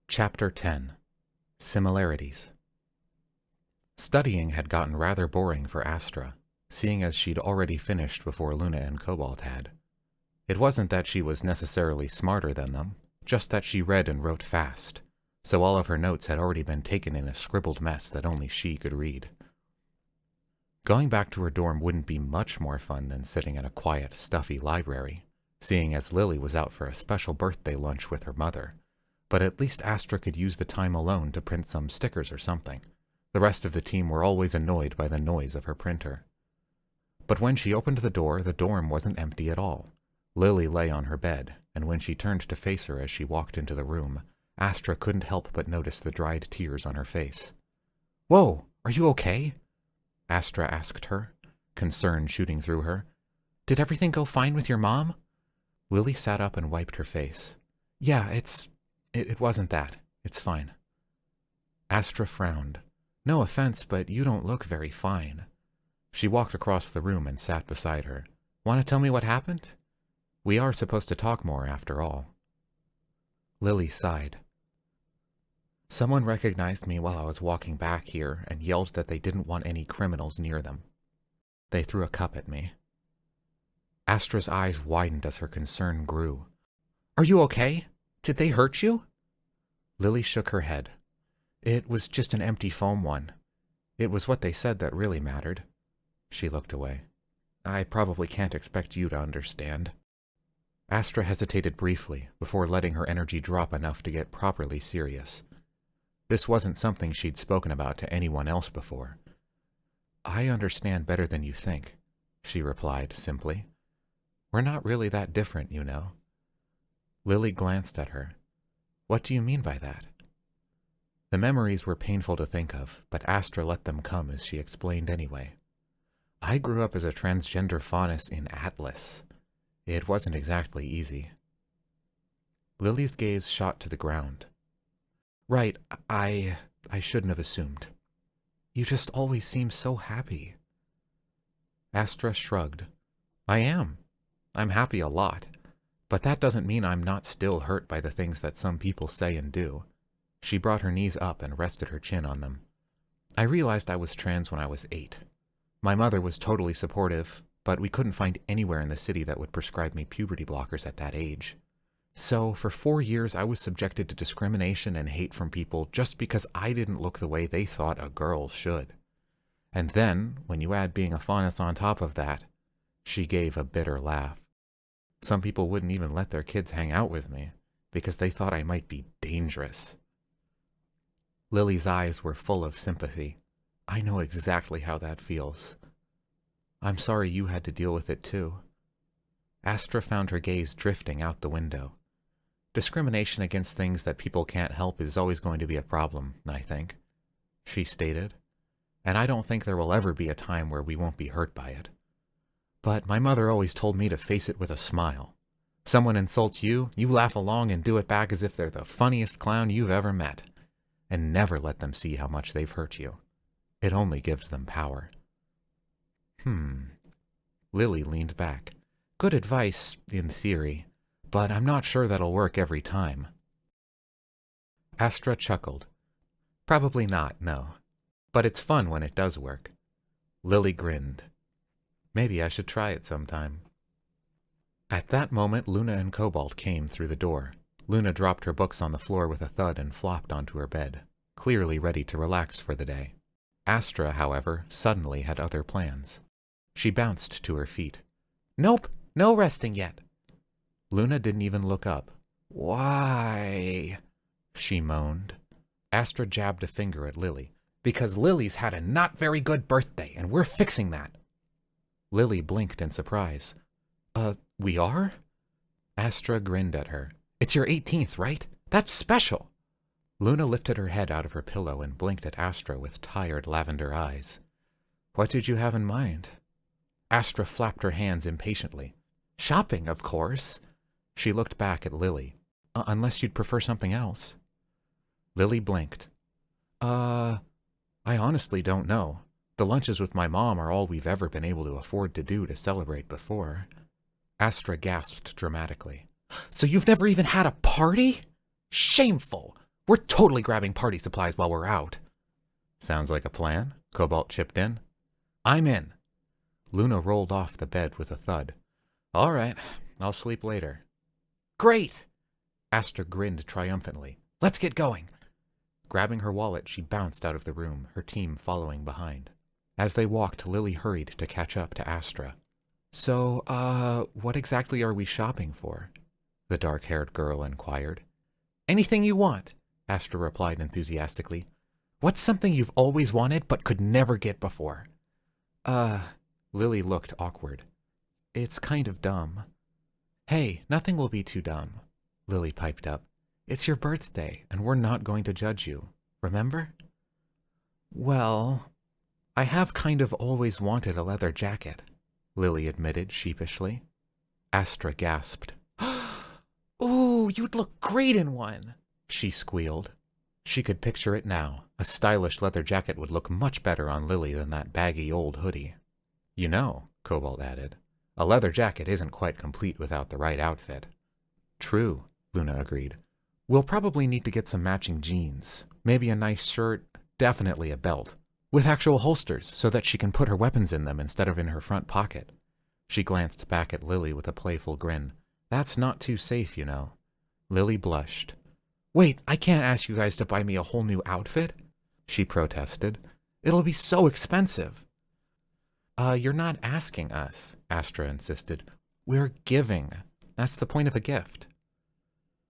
Chapter 10. Similarities. Studying had gotten rather boring for Astra, seeing as she'd already finished before Luna and Cobalt had. It wasn't that she was necessarily smarter than them, just that she read and wrote fast, so all of her notes had already been taken in a scribbled mess that only she could read. Going back to her dorm wouldn't be much more fun than sitting in a quiet, stuffy library, seeing as Lily was out for a special birthday lunch with her mother. But at least Astra could use the time alone to print some stickers or something. The rest of the team were always annoyed by the noise of her printer. But when she opened the door, the dorm wasn't empty at all. Lily lay on her bed, and when she turned to face her as she walked into the room, Astra couldn't help but notice the dried tears on her face. "Whoa, are you okay?" Astra asked her, concern shooting through her. "Did everything go fine with your mom?" Lily sat up and wiped her face. "Yeah, It wasn't that. It's fine." Astra frowned. "No offense, but you don't look very fine." She walked across the room and sat beside her. "Want to tell me what happened? We are supposed to talk more, after all." Lily sighed. "Someone recognized me while I was walking back here and yelled that they didn't want any criminals near them. They threw a cup at me." Astra's eyes widened as her concern grew. "Are you okay? Did they hurt you?" Lily shook her head. "It was just an empty foam one. It was what they said that really mattered." She looked away. "I probably can't expect you to understand." Astra hesitated briefly before letting her energy drop enough to get properly serious. This wasn't something she'd spoken about to anyone else before. "I understand better than you think," she replied simply. "We're not really that different, you know." Lily glanced at her. "What do you mean by that?" The memories were painful to think of, but Astra let them come as she explained anyway. "I grew up as a transgender faunus in Atlas. It wasn't exactly easy." Lily's gaze shot to the ground. "Right, I shouldn't have assumed. You just always seem so happy." Astra shrugged. "I am. I'm happy a lot. But that doesn't mean I'm not still hurt by the things that some people say and do." She brought her knees up and rested her chin on them. "I realized I was trans when I was 8. My mother was totally supportive, but we couldn't find anywhere in the city that would prescribe me puberty blockers at that age. So, for 4 years I was subjected to discrimination and hate from people just because I didn't look the way they thought a girl should. And then, when you add being a faunus on top of that," she gave a bitter laugh. "Some people wouldn't even let their kids hang out with me, because they thought I might be dangerous." Lily's eyes were full of sympathy. "I know exactly how that feels. I'm sorry you had to deal with it too." Astra found her gaze drifting out the window. "Discrimination against things that people can't help is always going to be a problem, I think," she stated. "And I don't think there will ever be a time where we won't be hurt by it. But my mother always told me to face it with a smile. Someone insults you, you laugh along and do it back as if they're the funniest clown you've ever met. And never let them see how much they've hurt you. It only gives them power." Lily leaned back. "Good advice, in theory, but I'm not sure that'll work every time." Astra chuckled. "Probably not, no. But it's fun when it does work." Lily grinned. "Maybe I should try it sometime." At that moment, Luna and Cobalt came through the door. Luna dropped her books on the floor with a thud and flopped onto her bed, clearly ready to relax for the day. Astra, however, suddenly had other plans. She bounced to her feet. "Nope, no resting yet." Luna didn't even look up. "Why?" she moaned. Astra jabbed a finger at Lily. "Because Lily's had a not very good birthday, and we're fixing that." Lily blinked in surprise. We are?" Astra grinned at her. "It's your 18th, right? That's special." Luna lifted her head out of her pillow and blinked at Astra with tired lavender eyes. "What did you have in mind?" Astra flapped her hands impatiently. "Shopping, of course." She looked back at Lily. Unless you'd prefer something else." Lily blinked. I honestly don't know. The lunches with my mom are all we've ever been able to afford to do to celebrate before." Astra gasped dramatically. "So you've never even had a party? Shameful! We're totally grabbing party supplies while we're out. Sounds like a plan, Cobalt chipped in. I'm in. Luna rolled off the bed with a thud. All right, I'll sleep later. Great! Astra grinned triumphantly. Let's get going. Grabbing her wallet, she bounced out of the room, her team following behind. As they walked, Lily hurried to catch up to Astra. So, what exactly are we shopping for? The dark-haired girl inquired. Anything you want, Astra replied enthusiastically. What's something you've always wanted but could never get before? Lily looked awkward. It's kind of dumb. Hey, nothing will be too dumb, Lily piped up. It's your birthday, and we're not going to judge you, remember? Well, I have kind of always wanted a leather jacket, Lily admitted sheepishly. Astra gasped. Ooh, you'd look great in one, she squealed. She could picture it now. A stylish leather jacket would look much better on Lily than that baggy old hoodie. You know, Cobalt added, a leather jacket isn't quite complete without the right outfit. True, Luna agreed. We'll probably need to get some matching jeans, maybe a nice shirt, definitely a belt, with actual holsters so that she can put her weapons in them instead of in her front pocket. She glanced back at Lily with a playful grin. That's not too safe, you know. Lily blushed. Wait, I can't ask you guys to buy me a whole new outfit, she protested. It'll be so expensive. You're not asking us, Astra insisted. We're giving. That's the point of a gift.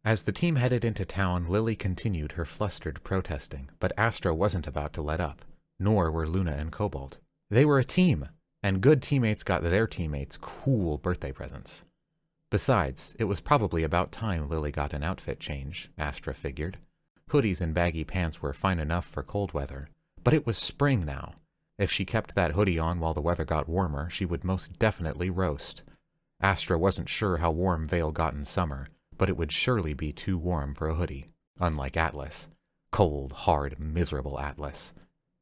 As the team headed into town, Lily continued her flustered protesting, but Astra wasn't about to let up, nor were Luna and Cobalt. They were a team, and good teammates got their teammates cool birthday presents. Besides, it was probably about time Lily got an outfit change, Astra figured. Hoodies and baggy pants were fine enough for cold weather, but it was spring now. If she kept that hoodie on while the weather got warmer, she would most definitely roast. Astra wasn't sure how warm Vale got in summer, but it would surely be too warm for a hoodie, unlike Atlas. Cold, hard, miserable Atlas.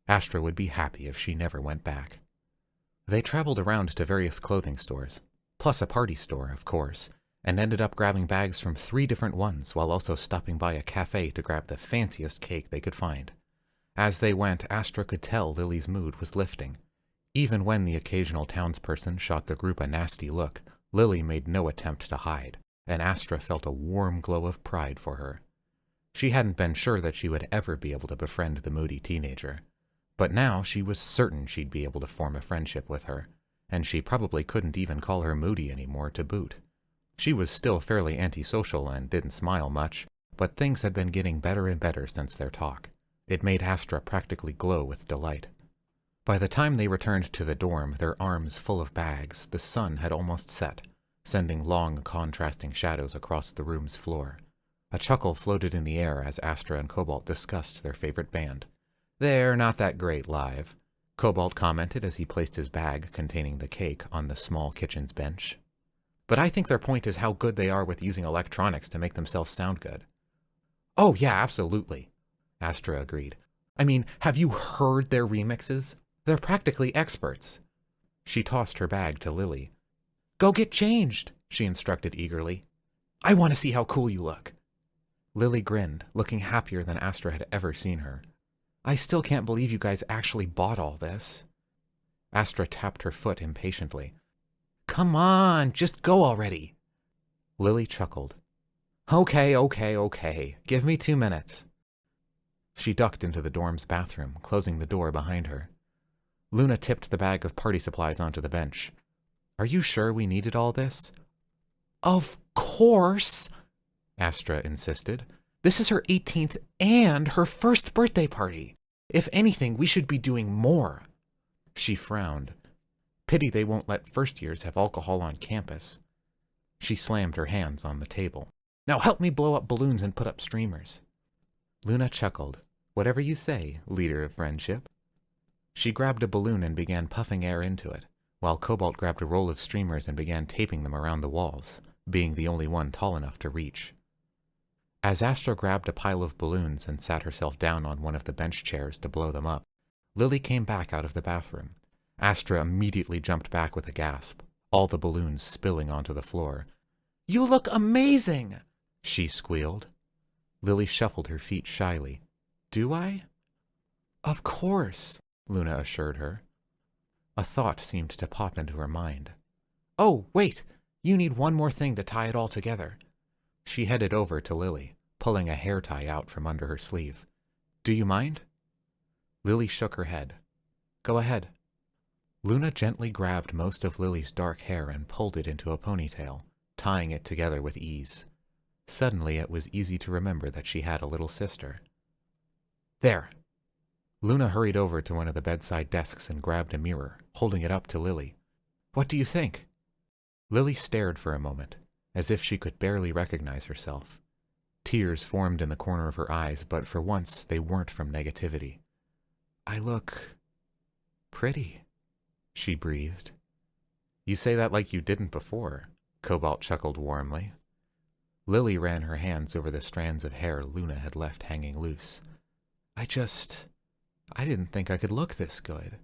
Astra would be happy if she never went back. They traveled around to various clothing stores, plus a party store, of course, and ended up grabbing bags from 3 different ones while also stopping by a cafe to grab the fanciest cake they could find. As they went, Astra could tell Lily's mood was lifting. Even when the occasional townsperson shot the group a nasty look, Lily made no attempt to hide, and Astra felt a warm glow of pride for her. She hadn't been sure that she would ever be able to befriend the moody teenager, but now she was certain she'd be able to form a friendship with her, and she probably couldn't even call her moody anymore to boot. She was still fairly antisocial and didn't smile much, but things had been getting better and better since their talk. It made Astra practically glow with delight. By the time they returned to the dorm, their arms full of bags, the sun had almost set, sending long, contrasting shadows across the room's floor. A chuckle floated in the air as Astra and Cobalt discussed their favorite band. They're not that great live, Cobalt commented as he placed his bag containing the cake on the small kitchen's bench. But I think their point is how good they are with using electronics to make themselves sound good. Oh yeah, absolutely, Astra agreed. I mean, have you heard their remixes? They're practically experts. She tossed her bag to Lily. Go get changed, she instructed eagerly. I want to see how cool you look. Lily grinned, looking happier than Astra had ever seen her. I still can't believe you guys actually bought all this. Astra tapped her foot impatiently. Come on, just go already. Lily chuckled. Okay. Give me 2 minutes. She ducked into the dorm's bathroom, closing the door behind her. Luna tipped the bag of party supplies onto the bench. Are you sure we needed all this? Of course, Astra insisted. This is her 18th and her first birthday party. If anything, we should be doing more. She frowned. Pity they won't let first years have alcohol on campus. She slammed her hands on the table. Now help me blow up balloons and put up streamers. Luna chuckled. Whatever you say, leader of friendship. She grabbed a balloon and began puffing air into it, while Cobalt grabbed a roll of streamers and began taping them around the walls, being the only one tall enough to reach. As Astra grabbed a pile of balloons and sat herself down on one of the bench chairs to blow them up, Lily came back out of the bathroom. Astra immediately jumped back with a gasp, all the balloons spilling onto the floor. You look amazing, she squealed. Lily shuffled her feet shyly. Do I? Of course, Luna assured her. A thought seemed to pop into her mind. Oh, wait! You need one more thing to tie it all together. She headed over to Lily, pulling a hair tie out from under her sleeve. Do you mind? Lily shook her head. Go ahead. Luna gently grabbed most of Lily's dark hair and pulled it into a ponytail, tying it together with ease. Suddenly it was easy to remember that she had a little sister. There! Luna hurried over to one of the bedside desks and grabbed a mirror, holding it up to Lily. What do you think? Lily stared for a moment, as if she could barely recognize herself. Tears formed in the corner of her eyes, but for once they weren't from negativity. I look pretty, she breathed. You say that like you didn't before, Cobalt chuckled warmly. Lily ran her hands over the strands of hair Luna had left hanging loose. I didn't think I could look this good.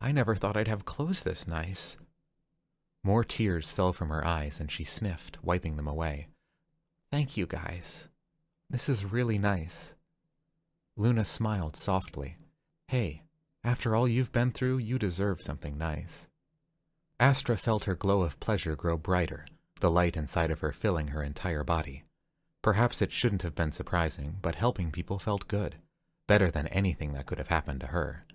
I never thought I'd have clothes this nice. More tears fell from her eyes and she sniffed, wiping them away. Thank you, guys. This is really nice. Luna smiled softly. Hey, after all you've been through, you deserve something nice. Astra felt her glow of pleasure grow brighter, the light inside of her filling her entire body. Perhaps it shouldn't have been surprising, but helping people felt good, better than anything that could have happened to her.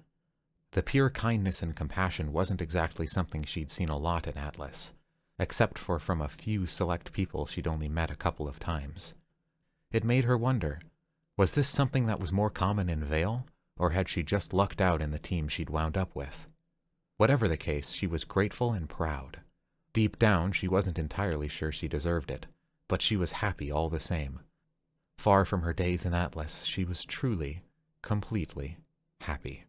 The pure kindness and compassion wasn't exactly something she'd seen a lot in Atlas, except for from a few select people she'd only met a couple of times. It made her wonder, was this something that was more common in Vale, or had she just lucked out in the team she'd wound up with? Whatever the case, she was grateful and proud. Deep down, she wasn't entirely sure she deserved it, but she was happy all the same. Far from her days in Atlas, she was truly, completely happy.